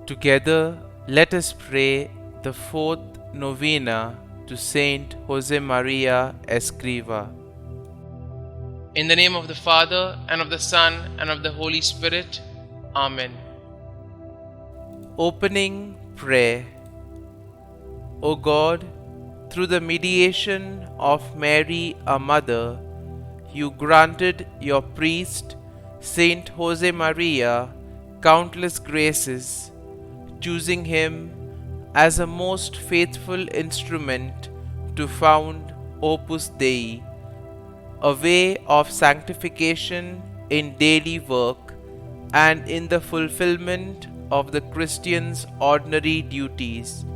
Together, let us pray the fourth novena to Saint Josemaria Escriva. In the name of the Father, and of the Son, and of the Holy Spirit. Amen. Opening Prayer. O God, through the mediation of Mary, our Mother, you granted your priest, Saint Josemaria, countless graces, choosing him as a most faithful instrument to found Opus Dei, a way of sanctification in daily work and in the fulfillment of the Christian's ordinary duties.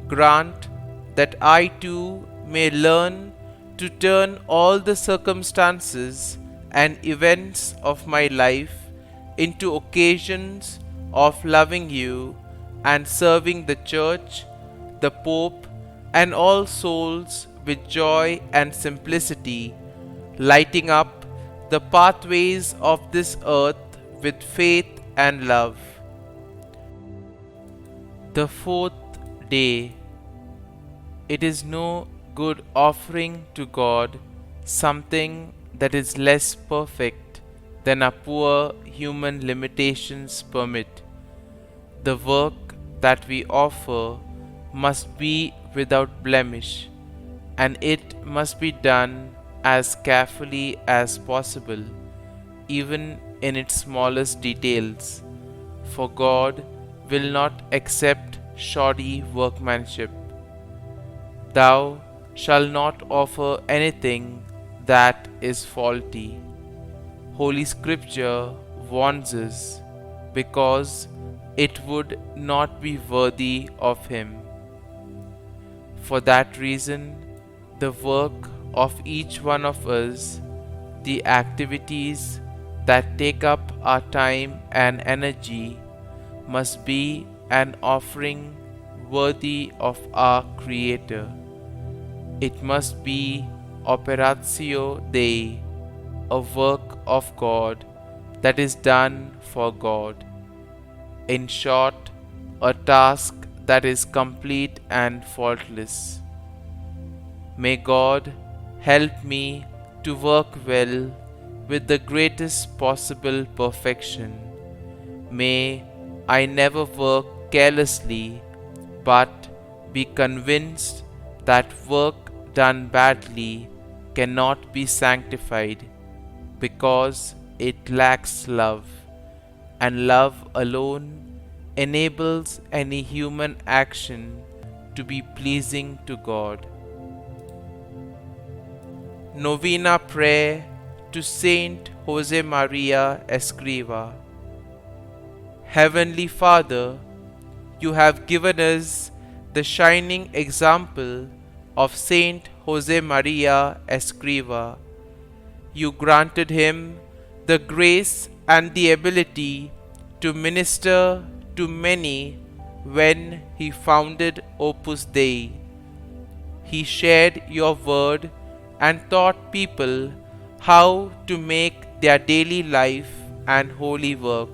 Grant that I too may learn to turn all the circumstances and events of my life into occasions of loving you and serving the Church, the Pope, and all souls with joy and simplicity, lighting up the pathways of this earth with faith and love. The fourth day. It is no good offering to God something that is less perfect than our poor human limitations permit. The work that we offer must be without blemish, and it must be done as carefully as possible, even in its smallest details, for God will not accept shoddy workmanship. Thou shalt not offer anything that is faulty. Holy Scripture warns us, because it would not be worthy of him. For that reason, the work of each one of us, the activities that take up our time and energy, must be an offering worthy of our Creator. It must be operatio Dei, a work of God that is done for God. In short, a task that is complete and faultless. May God help me to work well with the greatest possible perfection. May I never work carelessly, but be convinced that work done badly cannot be sanctified, because it lacks love, and love alone enables any human action to be pleasing to God. Novena Prayer to Saint Josemaria Escriva. Heavenly Father, you have given us the shining example of Saint Josemaria Escriva. You granted him the grace and the ability to minister to many when he founded Opus Dei. He shared your word and taught people how to make their daily life and holy work.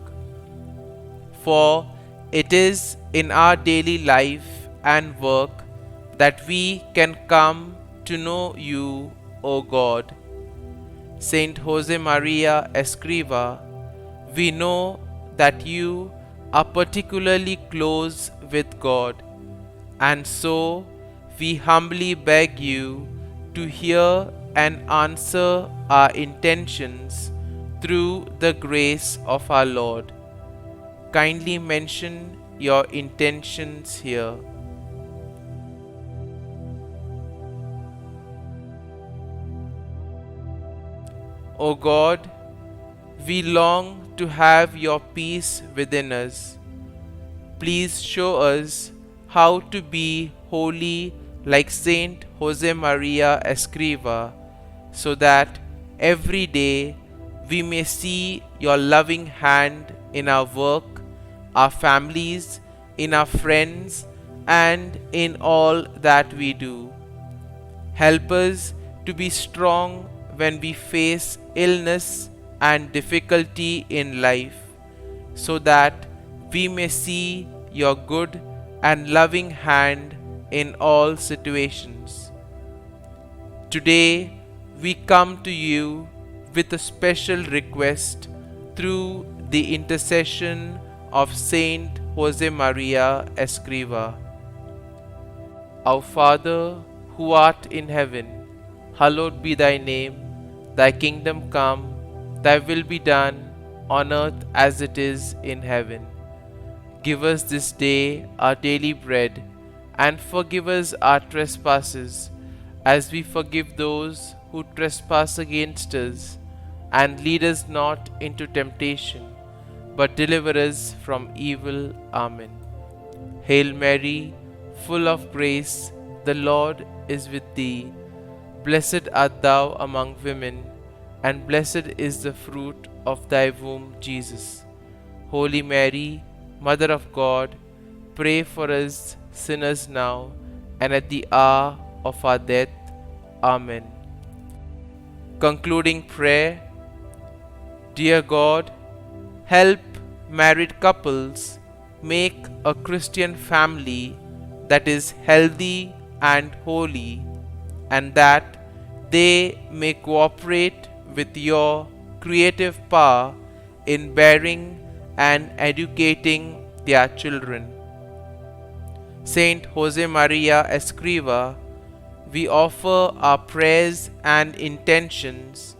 For it is in our daily life and work that we can come to know you, O God. Saint Josemaria Escriva, we know that you are particularly close with God, and so we humbly beg you to hear and answer our intentions through the grace of our Lord. Kindly mention your intentions here. O God, we long to have your peace within us. Please show us how to be holy like Saint Josemaria Escriva, so that every day we may see your loving hand in our work, our families, in our friends, and in all that we do. Help us to be strong when we face illness and difficulty in life, so that we may see your good and loving hand in all situations. Today, we come to you with a special request through the intercession of St Josemaria Escriva. Our Father, who art in heaven, hallowed be thy name. Thy kingdom come, thy will be done, on earth as it is in heaven. Give us this day our daily bread, and forgive us our trespasses, as we forgive those who trespass against us. And lead us not into temptation, but deliver us from evil. Amen. Hail Mary, full of grace, the Lord is with thee. Blessed art thou among women, and blessed is the fruit of thy womb, Jesus. Holy Mary, Mother of God, pray for us sinners now and at the hour of our death. Amen. Concluding prayer. Dear God, help married couples make a Christian family that is healthy and holy, and that they may cooperate with your creative power in bearing and educating their children. Saint Josemaria Escriva, we offer our prayers and intentions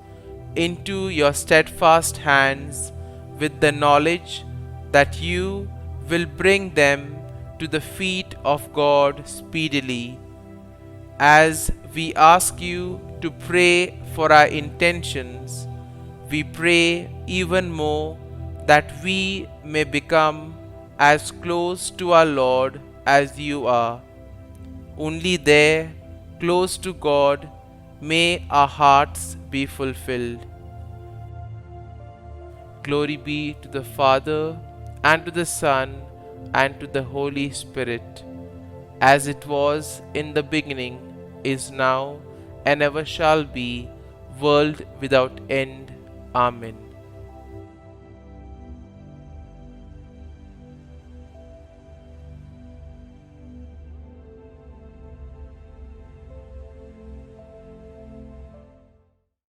into your steadfast hands with the knowledge that you will bring them to the feet of God speedily. As we ask you to pray for our intentions, we pray even more that we may become as close to our Lord as you are. Only there, close to God, may our hearts be fulfilled. Glory be to the Father, and to the Son, and to the Holy Spirit, as it was in the beginning, is now, and ever shall be, world without end. Amen.